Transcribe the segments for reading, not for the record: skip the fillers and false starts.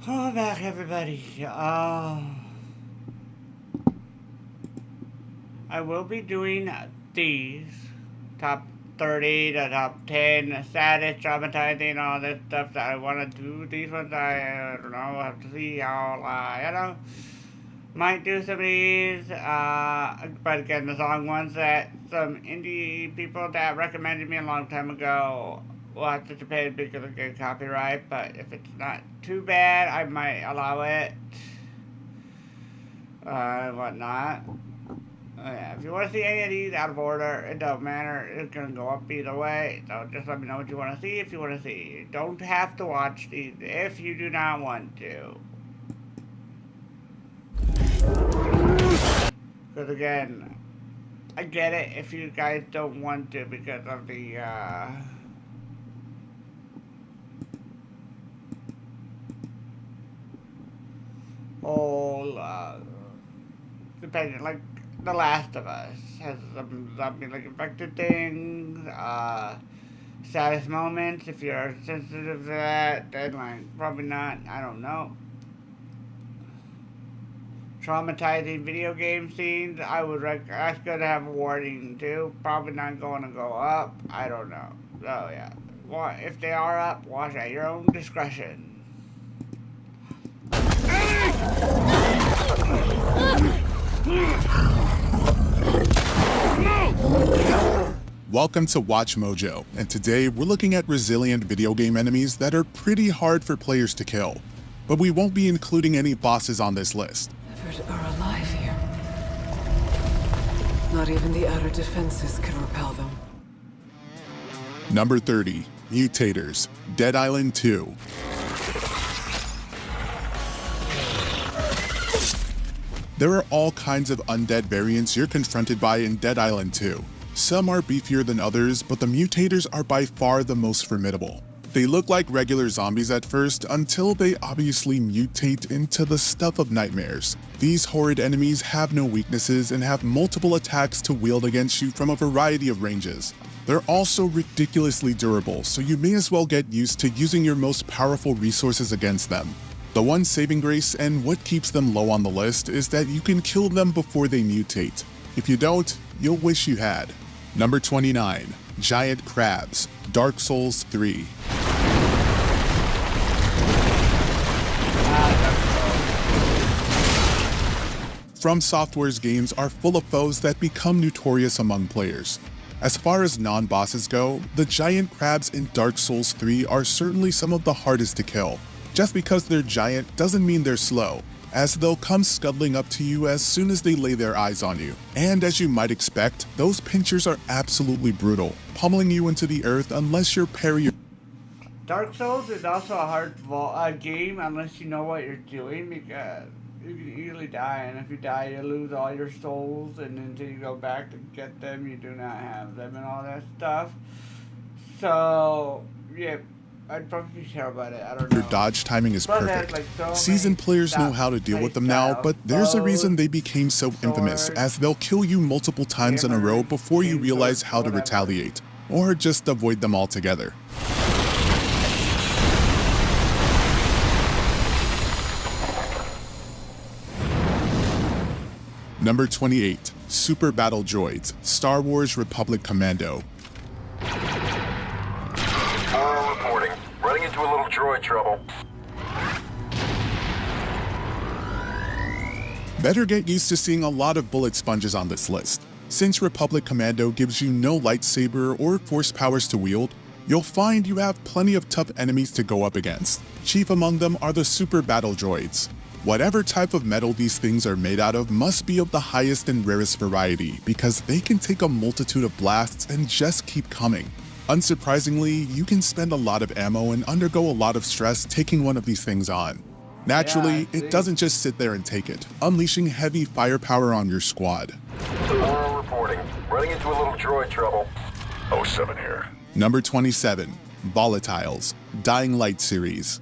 Welcome back, everybody. I will be doing these top 30 to top 10 saddest, traumatizing, all this stuff that I want to do. These ones I don't know. I have to see how might do some of these. But again, the song ones that some indie people that recommended me a long time ago. We'll have to pay because of good copyright, but if it's not too bad, I might allow it. Whatnot. Yeah, if you want to see any of these out of order, it don't matter. It's gonna go up either way. So just let me know what you want to see. If you want to see, you don't have to watch these if you do not want to. Because again, I get it if you guys don't want to because of the whole depending, like The Last of Us has some zombie-like infected things, saddest moments. If you're sensitive to that, then like probably not. I don't know. Traumatizing video game scenes. That's gonna have a warning too. Probably not going to go up. I don't know. So yeah, well, if they are up, watch at your own discretion. Welcome to Watch Mojo, and today we're looking at resilient video game enemies that are pretty hard for players to kill. But we won't be including any bosses on this list. Never are alive here. Not even the outer defenses can repel them. Number 30, Mutators, Dead Island 2. There are all kinds of undead variants you're confronted by in Dead Island 2. Some are beefier than others, but the mutators are by far the most formidable. They look like regular zombies at first until they obviously mutate into the stuff of nightmares. These horrid enemies have no weaknesses and have multiple attacks to wield against you from a variety of ranges. They're also ridiculously durable, so you may as well get used to using your most powerful resources against them. The one saving grace and what keeps them low on the list is that you can kill them before they mutate. If you don't, you'll wish you had. Number 29, Giant Crabs, Dark Souls 3. From Software's games are full of foes that become notorious among players. As far as non-bosses go, the giant crabs in Dark Souls 3 are certainly some of the hardest to kill. Just because they're giant doesn't mean they're slow, as they'll come scuttling up to you as soon as they lay their eyes on you. And as you might expect, those pinchers are absolutely brutal, pummeling you into the earth unless you're parry. Dark Souls is also a hard game unless you know what you're doing, because you can easily die, and if you die you lose all your souls, and until you go back to get them you do not have them and all that stuff. So yeah, I'd probably care about it. I don't know. Your dodge timing is perfect. Seasoned players know how to deal with them now, but there's a reason they became so infamous, as they'll kill you multiple times in a row before you realize how to retaliate, or just avoid them altogether. Number 28, Super Battle Droids, Star Wars Republic Commando. Reporting. Running into a little droid trouble. Better get used to seeing a lot of bullet sponges on this list. Since Republic Commando gives you no lightsaber or force powers to wield, you'll find you have plenty of tough enemies to go up against. Chief among them are the Super Battle Droids. Whatever type of metal these things are made out of must be of the highest and rarest variety, because they can take a multitude of blasts and just keep coming. Unsurprisingly, you can spend a lot of ammo and undergo a lot of stress taking one of these things on. Naturally, it doesn't just sit there and take it, unleashing heavy firepower on your squad. Reporting. Running into a little droid trouble. 07 here. Number 27, Volatiles, Dying Light series.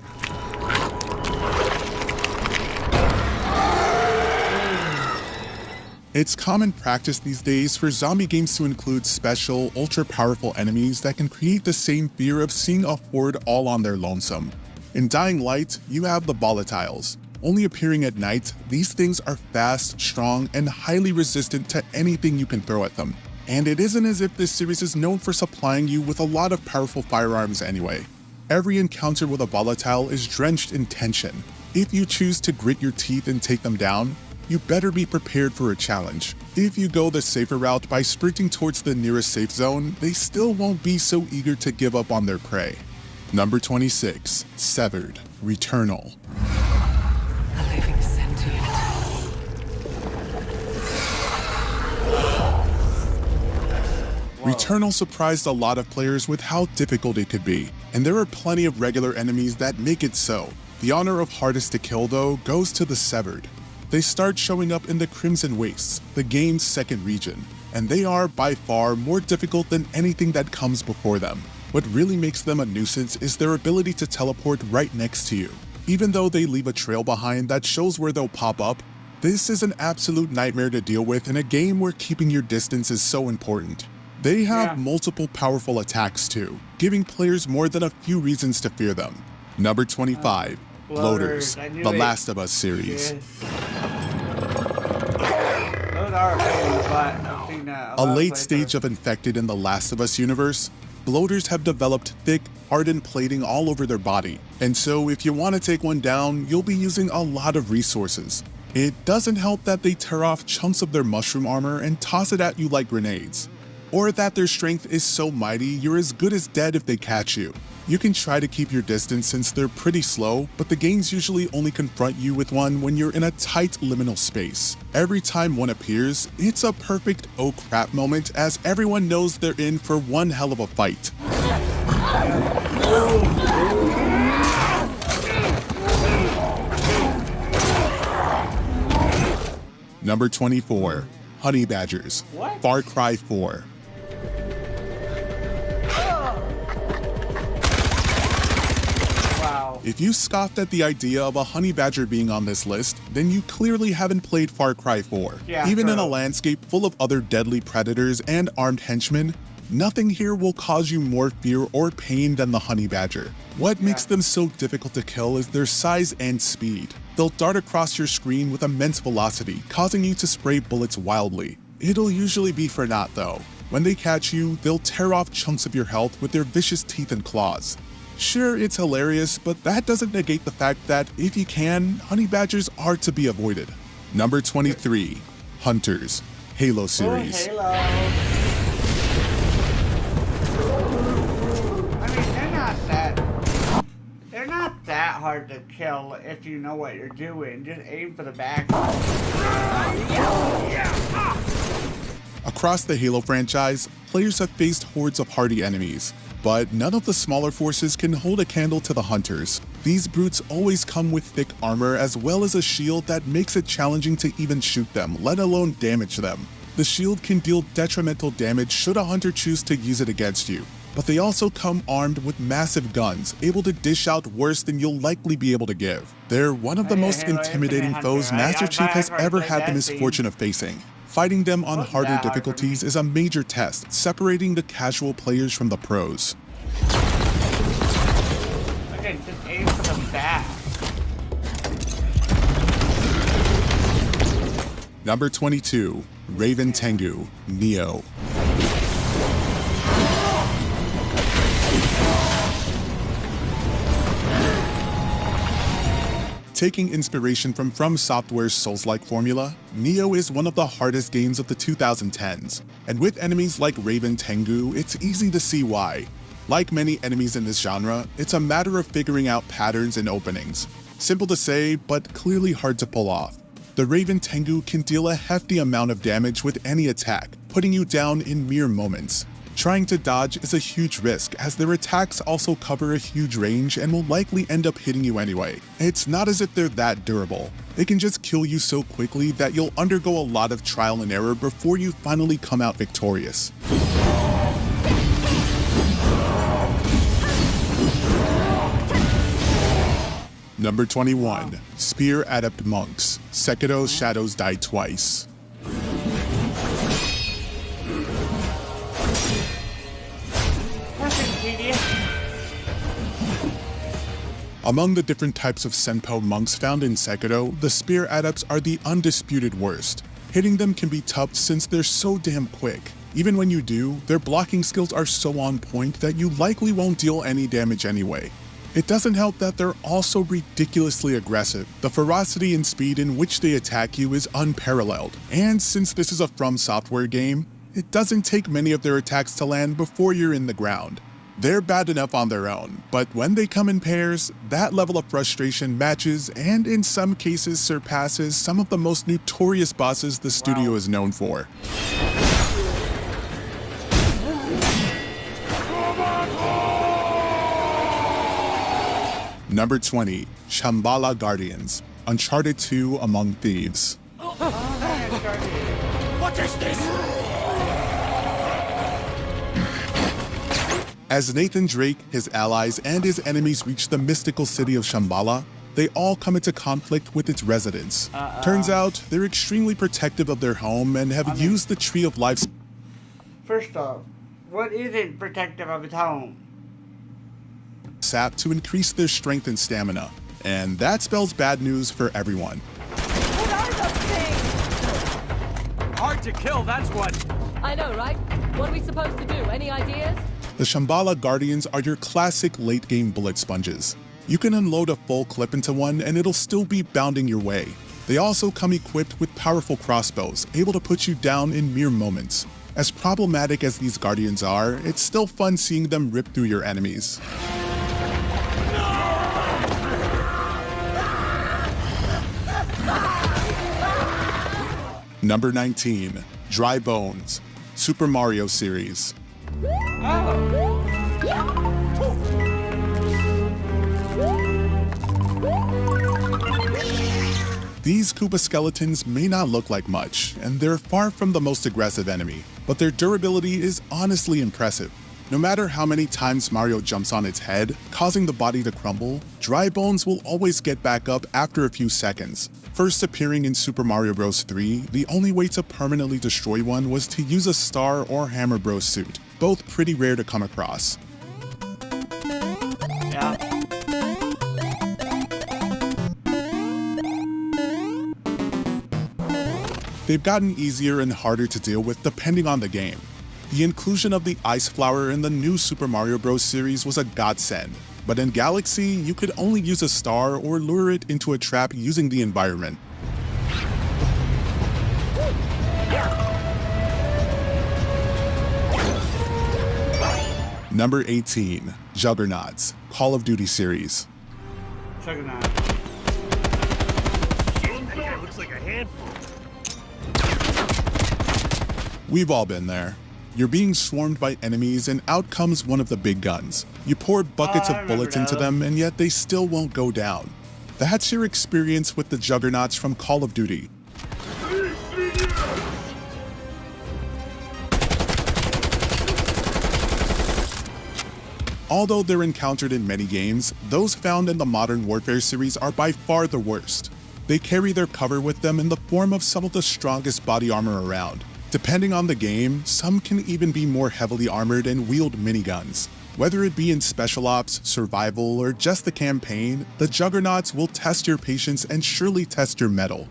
It's common practice these days for zombie games to include special, ultra-powerful enemies that can create the same fear of seeing a horde all on their lonesome. In Dying Light, you have the Volatiles. Only appearing at night, these things are fast, strong, and highly resistant to anything you can throw at them. And it isn't as if this series is known for supplying you with a lot of powerful firearms anyway. Every encounter with a volatile is drenched in tension. If you choose to grit your teeth and take them down, you better be prepared for a challenge. If you go the safer route by sprinting towards the nearest safe zone, they still won't be so eager to give up on their prey. Number 26, Severed, Returnal. A living sentient. Returnal surprised a lot of players with how difficult it could be, and there are plenty of regular enemies that make it so. The honor of hardest to kill, though, goes to the Severed. They start showing up in the Crimson Wastes, the game's second region, and they are by far more difficult than anything that comes before them. What really makes them a nuisance is their ability to teleport right next to you. Even though they leave a trail behind that shows where they'll pop up, this is an absolute nightmare to deal with in a game where keeping your distance is so important. They have multiple powerful attacks too, giving players more than a few reasons to fear them. Number 25, Bloaters, The Last of Us series. A late stage of infected in the Last of Us universe, bloaters have developed thick, hardened plating all over their body, and so if you want to take one down, you'll be using a lot of resources. It doesn't help that they tear off chunks of their mushroom armor and toss it at you like grenades, or that their strength is so mighty you're as good as dead if they catch you. You can try to keep your distance since they're pretty slow, but the games usually only confront you with one when you're in a tight liminal space. Every time one appears, it's a perfect oh crap moment as everyone knows they're in for one hell of a fight. Number 24, Honey Badgers, Far Cry 4. If you scoffed at the idea of a honey badger being on this list, then you clearly haven't played Far Cry 4. Even in a landscape full of other deadly predators and armed henchmen, nothing here will cause you more fear or pain than the honey badger. What makes them so difficult to kill is their size and speed. They'll dart across your screen with immense velocity, causing you to spray bullets wildly. It'll usually be for naught though. When they catch you, they'll tear off chunks of your health with their vicious teeth and claws. Sure, it's hilarious, but that doesn't negate the fact that, if you can, honey badgers are to be avoided. Number 23, Hunters, Halo series. Oh, Halo. I mean, they're not that hard to kill if you know what you're doing. Just aim for the back. Across the Halo franchise, players have faced hordes of hardy enemies, but none of the smaller forces can hold a candle to the Hunters. These brutes always come with thick armor as well as a shield that makes it challenging to even shoot them, let alone damage them. The shield can deal detrimental damage should a Hunter choose to use it against you, but they also come armed with massive guns, able to dish out worse than you'll likely be able to give. They're one of the most intimidating foes Master Chief has ever had the misfortune of facing. Fighting them on harder difficulties is a major test, separating the casual players from the pros. Okay, just aim for the back. Number 22, Raven Tengu, Neo. Taking inspiration from Software's Souls-like formula, Neo is one of the hardest games of the 2010s, and with enemies like Raven Tengu, it's easy to see why. Like many enemies in this genre, it's a matter of figuring out patterns and openings. Simple to say, but clearly hard to pull off. The Raven Tengu can deal a hefty amount of damage with any attack, putting you down in mere moments. Trying to dodge is a huge risk, as their attacks also cover a huge range and will likely end up hitting you anyway. It's not as if they're that durable. They can just kill you so quickly that you'll undergo a lot of trial and error before you finally come out victorious. Number 21, Spear Adept Monks, Sekiro's Shadows Die Twice. Among the different types of Senpo monks found in Sekiro, the spear adepts are the undisputed worst. Hitting them can be tough since they're so damn quick. Even when you do, their blocking skills are so on point that you likely won't deal any damage anyway. It doesn't help that they're also ridiculously aggressive. The ferocity and speed in which they attack you is unparalleled, and since this is a From Software game, it doesn't take many of their attacks to land before you're in the ground. They're bad enough on their own, but when they come in pairs, that level of frustration matches and in some cases surpasses some of the most notorious bosses the studio is known for. Number 20, Shambhala Guardians, Uncharted 2 Among Thieves. What is this? As Nathan Drake, his allies, and his enemies reach the mystical city of Shambhala, they all come into conflict with its residents. Turns out, they're extremely protective of their home and have used the Tree of Life First off, what isn't protective of its home? sap to increase their strength and stamina. And that spells bad news for everyone. What are those things? Hard to kill, that's what. I know, right? What are we supposed to do? Any ideas? The Shambhala Guardians are your classic late-game bullet sponges. You can unload a full clip into one and it'll still be bounding your way. They also come equipped with powerful crossbows, able to put you down in mere moments. As problematic as these Guardians are, it's still fun seeing them rip through your enemies. Number 19, Dry Bones, Super Mario series. These Koopa skeletons may not look like much, and they're far from the most aggressive enemy, but their durability is honestly impressive. No matter how many times Mario jumps on its head, causing the body to crumble, Dry Bones will always get back up after a few seconds. First appearing in Super Mario Bros. 3, the only way to permanently destroy one was to use a Star or Hammer Bros suit, both pretty rare to come across. Yeah. They've gotten easier and harder to deal with depending on the game. The inclusion of the Ice Flower in the new Super Mario Bros. Series was a godsend, but in Galaxy, you could only use a star or lure it into a trap using the environment. Number 18, Juggernauts, Call of Duty series. Juggernaut. That guy looks like a handful. We've all been there. You're being swarmed by enemies and out comes one of the big guns. You pour buckets of bullets into them and yet they still won't go down. That's your experience with the Juggernauts from Call of Duty. Although they're encountered in many games, those found in the Modern Warfare series are by far the worst. They carry their cover with them in the form of some of the strongest body armor around. Depending on the game, some can even be more heavily armored and wield miniguns. Whether it be in Special Ops, Survival, or just the campaign, the Juggernauts will test your patience and surely test your mettle.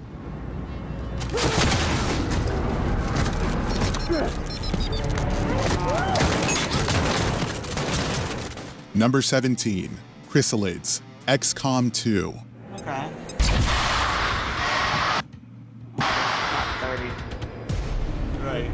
Number 17, Chrysalids, XCOM 2. Okay. 30. Right.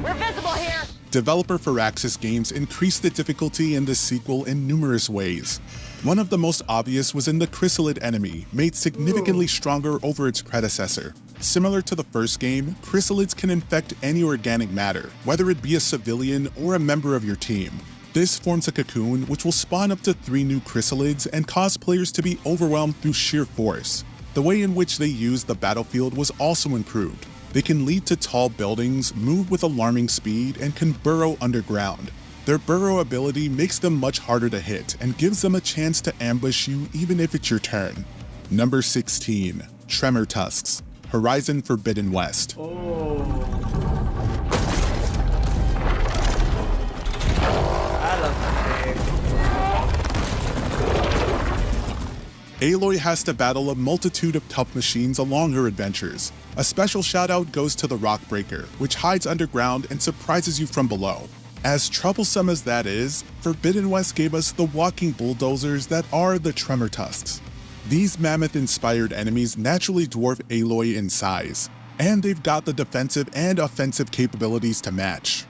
We're visible here! Developer Firaxis Games increased the difficulty in the sequel in numerous ways. One of the most obvious was in the Chrysalid enemy, made significantly stronger over its predecessor. Similar to the first game, Chrysalids can infect any organic matter, whether it be a civilian or a member of your team. This forms a cocoon which will spawn up to 3 new Chrysalids and cause players to be overwhelmed through sheer force. The way in which they use the battlefield was also improved. They can lead to tall buildings, move with alarming speed, and can burrow underground. Their burrow ability makes them much harder to hit and gives them a chance to ambush you even if it's your turn. Number 16, Tremor Tusks, Horizon Forbidden West. I love that game. Aloy has to battle a multitude of tough machines along her adventures. A special shout out goes to the Rockbreaker, which hides underground and surprises you from below. As troublesome as that is, Forbidden West gave us the walking bulldozers that are the Tremor Tusks. These mammoth-inspired enemies naturally dwarf Aloy in size, and they've got the defensive and offensive capabilities to match.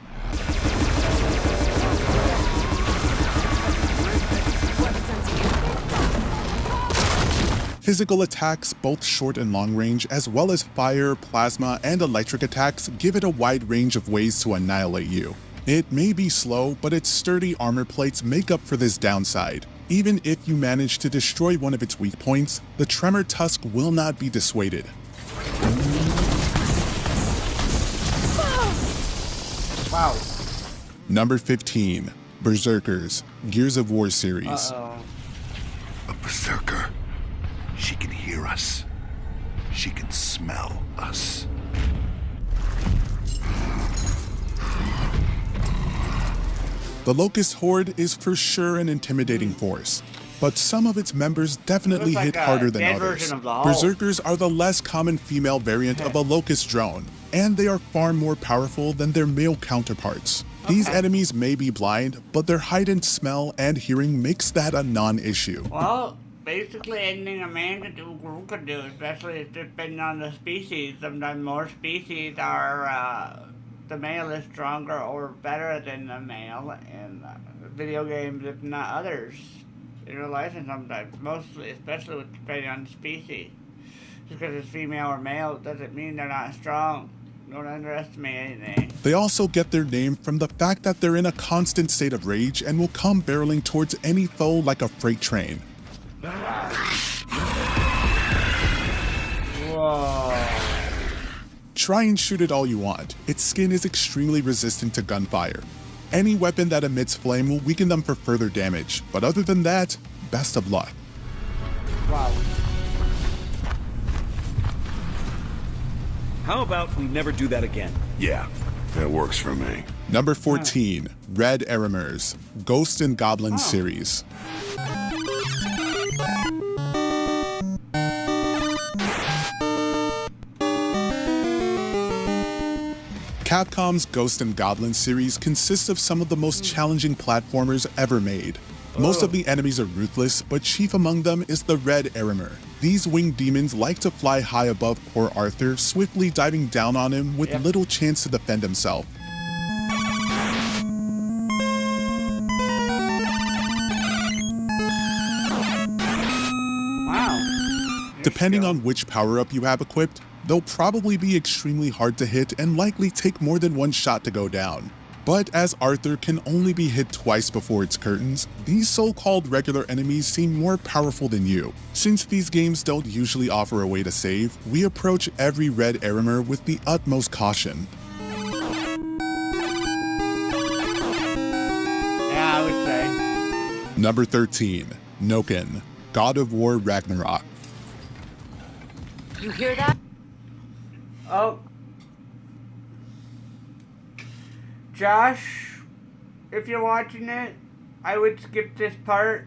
Physical attacks, both short and long range, as well as fire, plasma, and electric attacks, give it a wide range of ways to annihilate you. It may be slow, but its sturdy armor plates make up for this downside. Even if you manage to destroy one of its weak points, the Tremor Tusk will not be dissuaded. Wow. Number 15. Berserkers, Gears of War series. Uh-oh. A berserker. She can hear us. She can smell us. The Locust Horde is for sure an intimidating force, but some of its members definitely Looks like hit a harder than dead others. version of the Hulk. Berserkers are the less common female variant of a Locust drone, and they are far more powerful than their male counterparts. These enemies may be blind, but their heightened smell and hearing makes that a non-issue. Well, basically anything a man could do, a girl could do, especially if depending on the species. Sometimes more species are, the male is stronger or better than the male in video games, if not others. In real life and sometimes, mostly, especially with depending on the species. Just because it's female or male doesn't mean they're not strong. Don't underestimate anything. They also get their name from the fact that they're in a constant state of rage and will come barreling towards any foe like a freight train. Whoa. Try and shoot it all you want. Its skin is extremely resistant to gunfire. Any weapon that emits flame will weaken them for further damage, but other than that, best of luck. Wow. How about we never do that again? Yeah, that works for me. Number 14, Red Erimers, Ghost and Goblin series. Capcom's Ghost and Goblin series consists of some of the most challenging platformers ever made. Most of the enemies are ruthless, but chief among them is the Red Erimer. These winged demons like to fly high above poor Arthur, swiftly diving down on him with little chance to defend himself. Wow. Depending on which power-up you have equipped, they'll probably be extremely hard to hit and likely take more than one shot to go down. But as Arthur can only be hit twice before its curtains, these so-called regular enemies seem more powerful than you. Since these games don't usually offer a way to save, we approach every Red Erimer with the utmost caution. Yeah, I would say. Number 13, Noken, God of War Ragnarok. You hear that? Oh. Josh, if you're watching it, I would skip this part.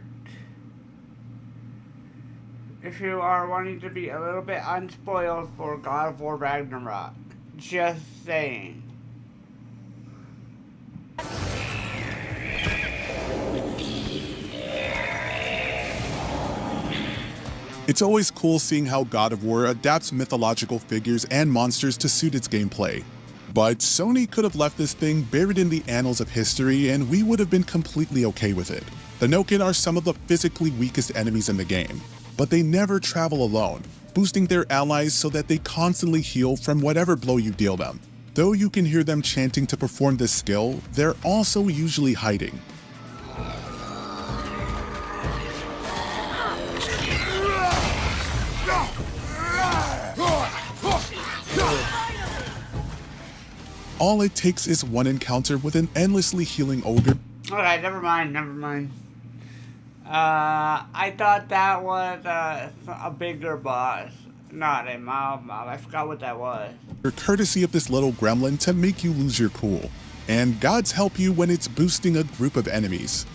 If you are wanting to be a little bit unspoiled for God of War Ragnarok. Just saying. It's always cool seeing how God of War adapts mythological figures and monsters to suit its gameplay. But Sony could have left this thing buried in the annals of history and we would have been completely okay with it. The Noken are some of the physically weakest enemies in the game, but they never travel alone, boosting their allies so that they constantly heal from whatever blow you deal them. Though you can hear them chanting to perform this skill, they're also usually hiding. All it takes is one encounter with an endlessly healing ogre. Okay, never mind. I thought that was a bigger boss. Not a mob. I forgot what that was. Courtesy of this little gremlin to make you lose your cool. And gods help you when it's boosting a group of enemies.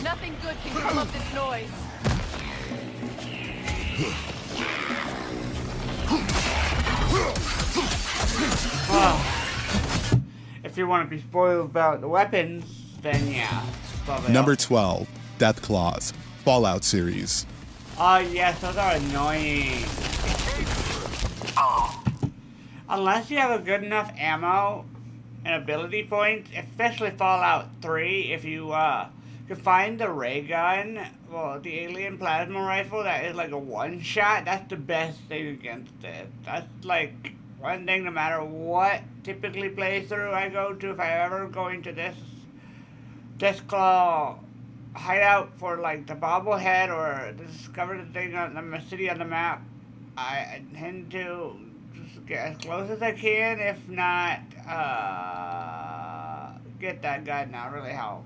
Nothing good good can come up this noise. If you want to be spoiled about the weapons, then yeah. Number 12, Death Claws, Fallout series. Oh yes, those are annoying. Unless you have a good enough ammo and ability points, especially Fallout 3, if you can find the ray gun, well, the alien plasma rifle that is like a one-shot, that's the best thing against it. That's like one thing no matter what typically playthrough I go to, if I ever go into this Deathclaw hideout for like the bobblehead or discover the thing on the city on the map, I tend to just get as close as I can. If not, get that gun. That really help.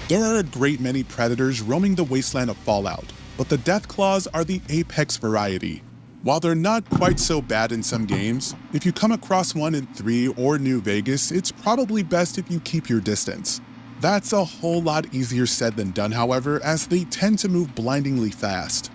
There are a great many predators roaming the wasteland of Fallout, but the Death Claws are the apex variety. While they're not quite so bad in some games, if you come across one in 3 or New Vegas, it's probably best if you keep your distance. That's a whole lot easier said than done, however, as they tend to move blindingly fast.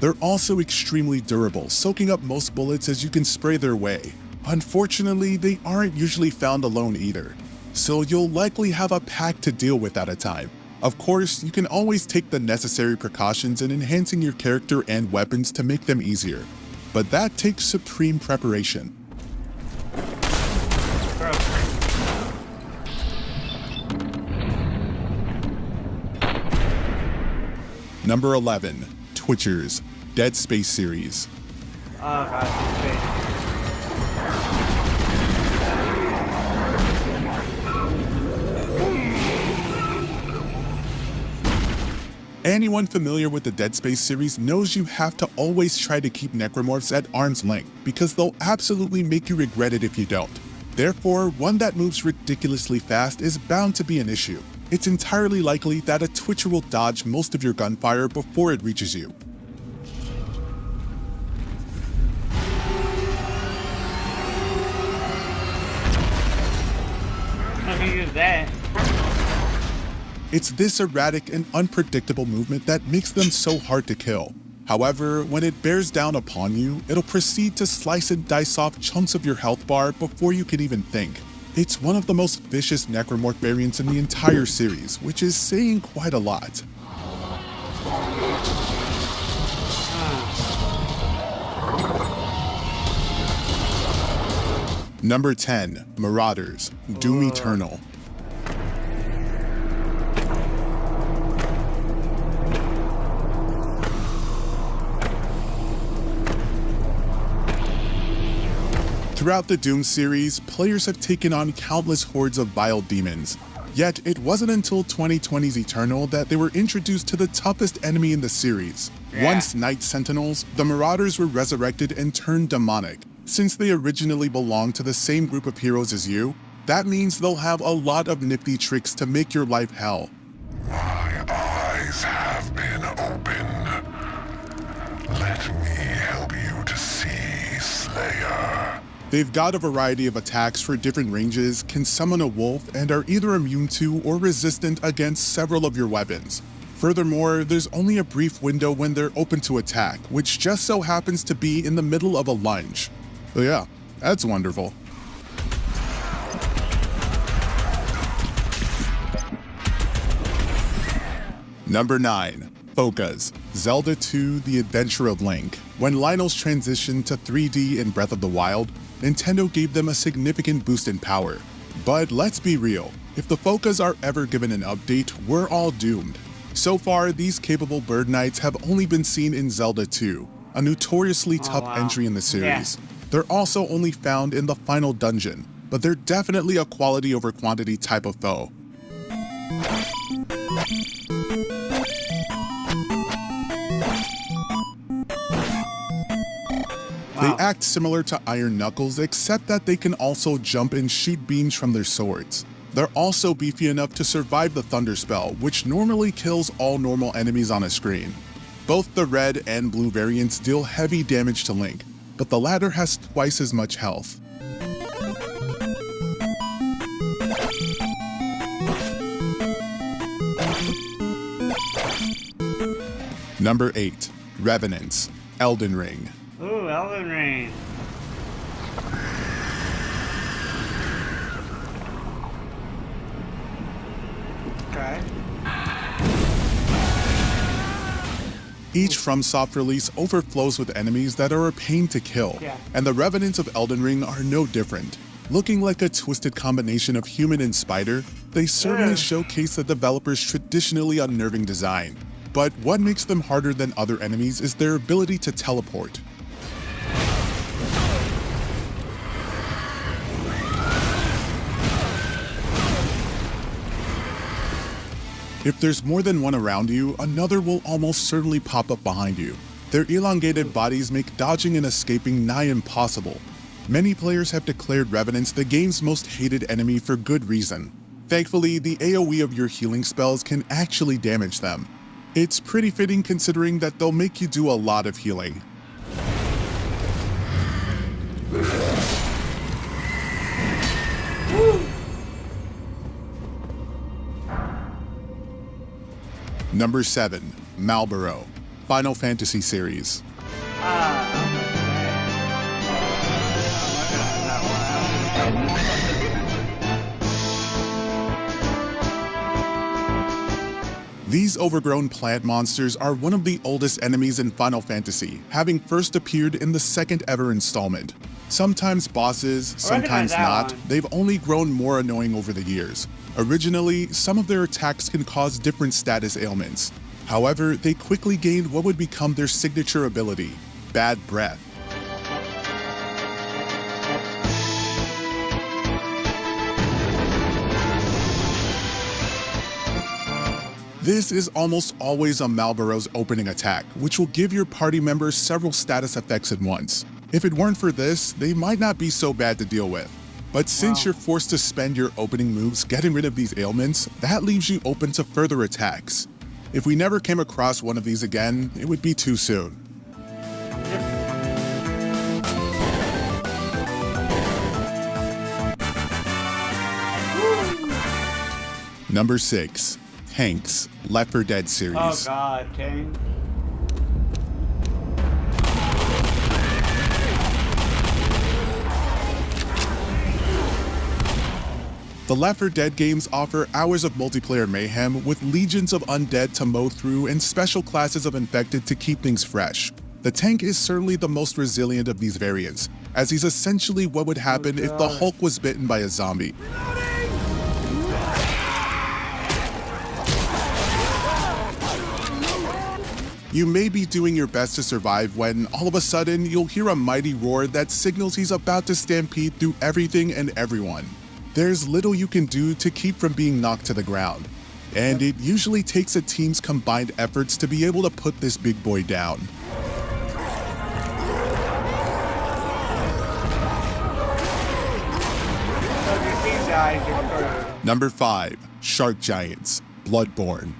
They're also extremely durable, soaking up most bullets as you can spray their way. Unfortunately, they aren't usually found alone either, so you'll likely have a pack to deal with at a time. Of course, you can always take the necessary precautions in enhancing your character and weapons to make them easier, but that takes supreme preparation. Number 11, Twitchers, Dead Space series. Oh god, Space. Anyone familiar with the Dead Space series knows you have to always try to keep necromorphs at arm's length, because they'll absolutely make you regret it if you don't. Therefore, one that moves ridiculously fast is bound to be an issue. It's entirely likely that a Twitcher will dodge most of your gunfire before it reaches you. I can use that. It's this erratic and unpredictable movement that makes them so hard to kill. However, when it bears down upon you, it'll proceed to slice and dice off chunks of your health bar before you can even think. It's one of the most vicious necromorph variants in the entire series, which is saying quite a lot. Number 10, Marauders, Doom Eternal. Throughout the Doom series, players have taken on countless hordes of vile demons. Yet, it wasn't until 2020's Eternal that they were introduced to the toughest enemy in the series. Once Night Sentinels, the Marauders were resurrected and turned demonic. Since they originally belonged to the same group of heroes as you, that means they'll have a lot of nifty tricks to make your life hell. My eyes have been opened. Let me help you to see, Slayer. They've got a variety of attacks for different ranges, can summon a wolf, and are either immune to or resistant against several of your weapons. Furthermore, there's only a brief window when they're open to attack, which just so happens to be in the middle of a lunge. So yeah, that's wonderful. Number 9, Focus, Zelda 2: The Adventure of Link. When Lynel's transitioned to 3D in Breath of the Wild, Nintendo gave them a significant boost in power. But let's be real, if the Focus are ever given an update, we're all doomed. So far, these capable Bird Knights have only been seen in Zelda 2, a notoriously tough entry in the series. They're also only found in the final dungeon, but they're definitely a quality over quantity type of foe. They act similar to Iron Knuckles, except that they can also jump and shoot beams from their swords. They're also beefy enough to survive the Thunder Spell, which normally kills all normal enemies on a screen. Both the red and blue variants deal heavy damage to Link, but the latter has twice as much health. Number 8. Revenants, Elden Ring. Ooh, Elden Ring. Okay. Each FromSoft release overflows with enemies that are a pain to kill, and the Revenants of Elden Ring are no different. Looking like a twisted combination of human and spider, they certainly showcase the developer's traditionally unnerving design. But what makes them harder than other enemies is their ability to teleport. If there's more than one around you, another will almost certainly pop up behind you. Their elongated bodies make dodging and escaping nigh impossible. Many players have declared Revenants the game's most hated enemy for good reason. Thankfully, the AoE of your healing spells can actually damage them. It's pretty fitting considering that they'll make you do a lot of healing. Number 7. Malboro, Final Fantasy series. These overgrown plant monsters are one of the oldest enemies in Final Fantasy, having first appeared in the second ever installment. Sometimes bosses, sometimes not, they've only grown more annoying over the years. Originally, some of their attacks can cause different status ailments. However, they quickly gained what would become their signature ability, Bad Breath. This is almost always a Malboro's opening attack, which will give your party members several status effects at once. If it weren't for this, they might not be so bad to deal with. But since you're forced to spend your opening moves getting rid of these ailments, that leaves you open to further attacks. If we never came across one of these again, it would be too soon. Number 6. Tanks, Left 4 Dead series. Oh god, Tank. The Left 4 Dead games offer hours of multiplayer mayhem with legions of undead to mow through and special classes of infected to keep things fresh. The Tank is certainly the most resilient of these variants, as he's essentially what would happen if the Hulk was bitten by a zombie. You may be doing your best to survive when, all of a sudden, you'll hear a mighty roar that signals he's about to stampede through everything and everyone. There's little you can do to keep from being knocked to the ground, and it usually takes a team's combined efforts to be able to put this big boy down. Number 5. Shark Giants, Bloodborne.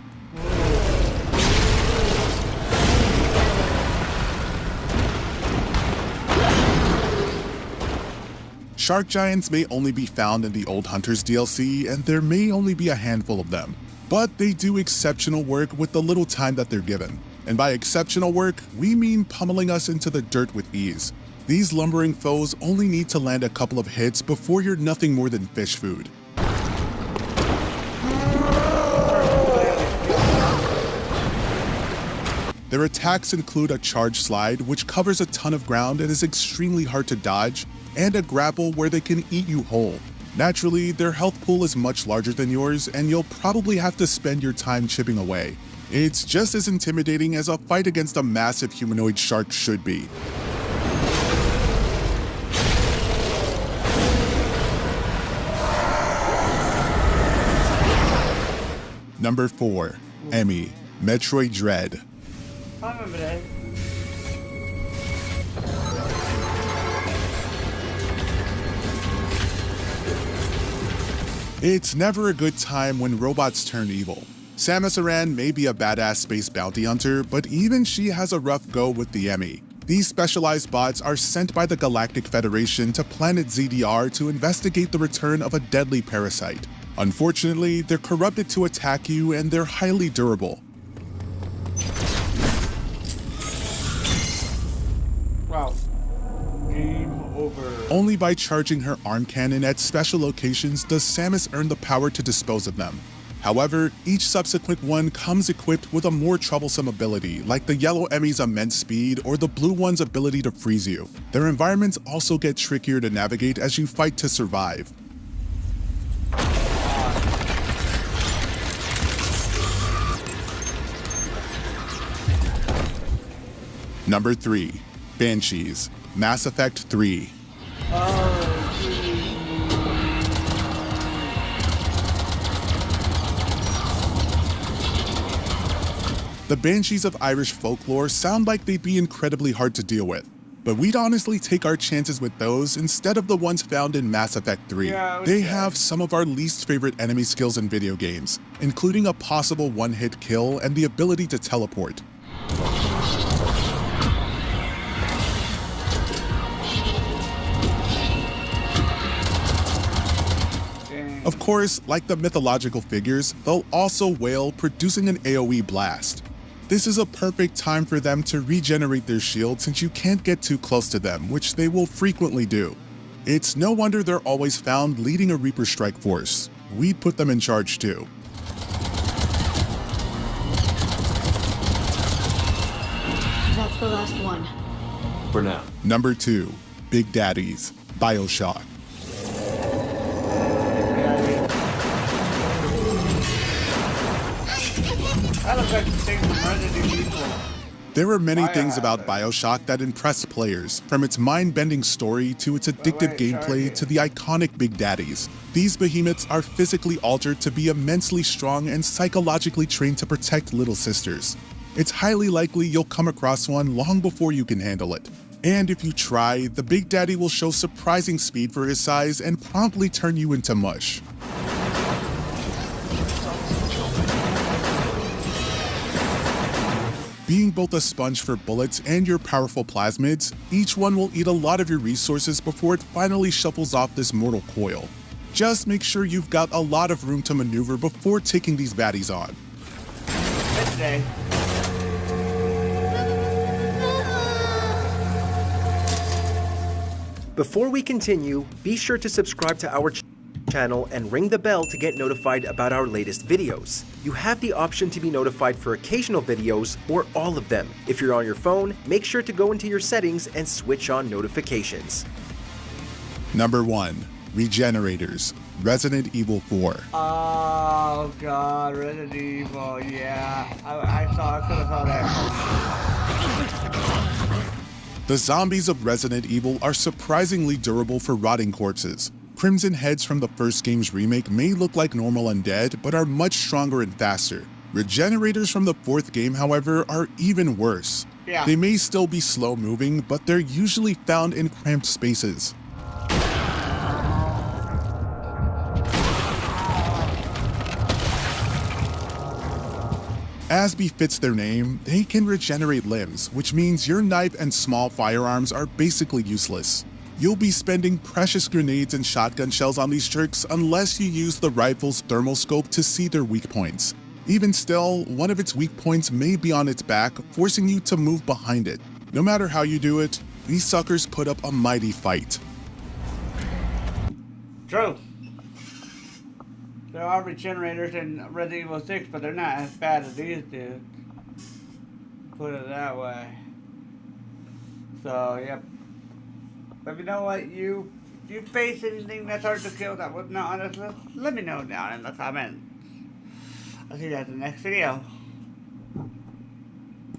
Shark Giants may only be found in the Old Hunters DLC, and there may only be a handful of them, but they do exceptional work with the little time that they're given. And by exceptional work, we mean pummeling us into the dirt with ease. These lumbering foes only need to land a couple of hits before you're nothing more than fish food. Their attacks include a charge slide, which covers a ton of ground and is extremely hard to dodge, and a grapple where they can eat you whole. Naturally, their health pool is much larger than yours, and you'll probably have to spend your time chipping away. It's just as intimidating as a fight against a massive humanoid shark should be. Number 4. Emmy, Metroid Dread. I remember that. It's never a good time when robots turn evil. Samus Aran may be a badass space bounty hunter, but even she has a rough go with the Emmy. These specialized bots are sent by the Galactic Federation to planet ZDR to investigate the return of a deadly parasite. Unfortunately, they're corrupted to attack you and they're highly durable. Wow. Game over. Only by charging her arm cannon at special locations does Samus earn the power to dispose of them. However, each subsequent one comes equipped with a more troublesome ability, like the yellow Emmy's immense speed or the blue one's ability to freeze you. Their environments also get trickier to navigate as you fight to survive. Number 3. Banshees, Mass Effect 3. The Banshees of Irish folklore sound like they'd be incredibly hard to deal with, but we'd honestly take our chances with those instead of the ones found in Mass Effect 3. They have some of our least favorite enemy skills in video games, including a possible one-hit kill and the ability to teleport. Of course, like the mythological figures, they'll also wail, producing an AoE blast. This is a perfect time for them to regenerate their shield since you can't get too close to them, which they will frequently do. It's no wonder they're always found leading a Reaper strike force. We'd put them in charge too. That's the last one. For now. Number 2. Big Daddies, BioShock. That looks like the thing from Resident Evil. There are many things about BioShock that impress players, from its mind-bending story to its addictive gameplay to the iconic Big Daddies. These behemoths are physically altered to be immensely strong and psychologically trained to protect little sisters. It's highly likely you'll come across one long before you can handle it. And if you try, the Big Daddy will show surprising speed for his size and promptly turn you into mush. Being both a sponge for bullets and your powerful plasmids, each one will eat a lot of your resources before it finally shuffles off this mortal coil. Just make sure you've got a lot of room to maneuver before taking these baddies on. Today. Before we continue, be sure to subscribe to our channel and ring the bell to get notified about our latest videos. You have the option to be notified for occasional videos or all of them. If you're on your phone, make sure to go into your settings and switch on notifications. Number 1. Regenerators, Resident Evil 4. Oh god, Resident Evil, yeah. I could have saw that. The zombies of Resident Evil are surprisingly durable for rotting corpses. Crimson Heads from the first game's remake may look like normal undead, but are much stronger and faster. Regenerators from the fourth game, however, are even worse. Yeah. They may still be slow moving, but they're usually found in cramped spaces. As befits their name, they can regenerate limbs, which means your knife and small firearms are basically useless. You'll be spending precious grenades and shotgun shells on these jerks unless you use the rifle's thermal scope to see their weak points. Even still, one of its weak points may be on its back, forcing you to move behind it. No matter how you do it, these suckers put up a mighty fight. True. There are regenerators in Resident Evil 6, but they're not as bad as these dudes. Put it that way. So, yep. Let me know what you face anything that's hard to kill that was not on this list. Let me know down in the comments. I'll see you guys in the next video.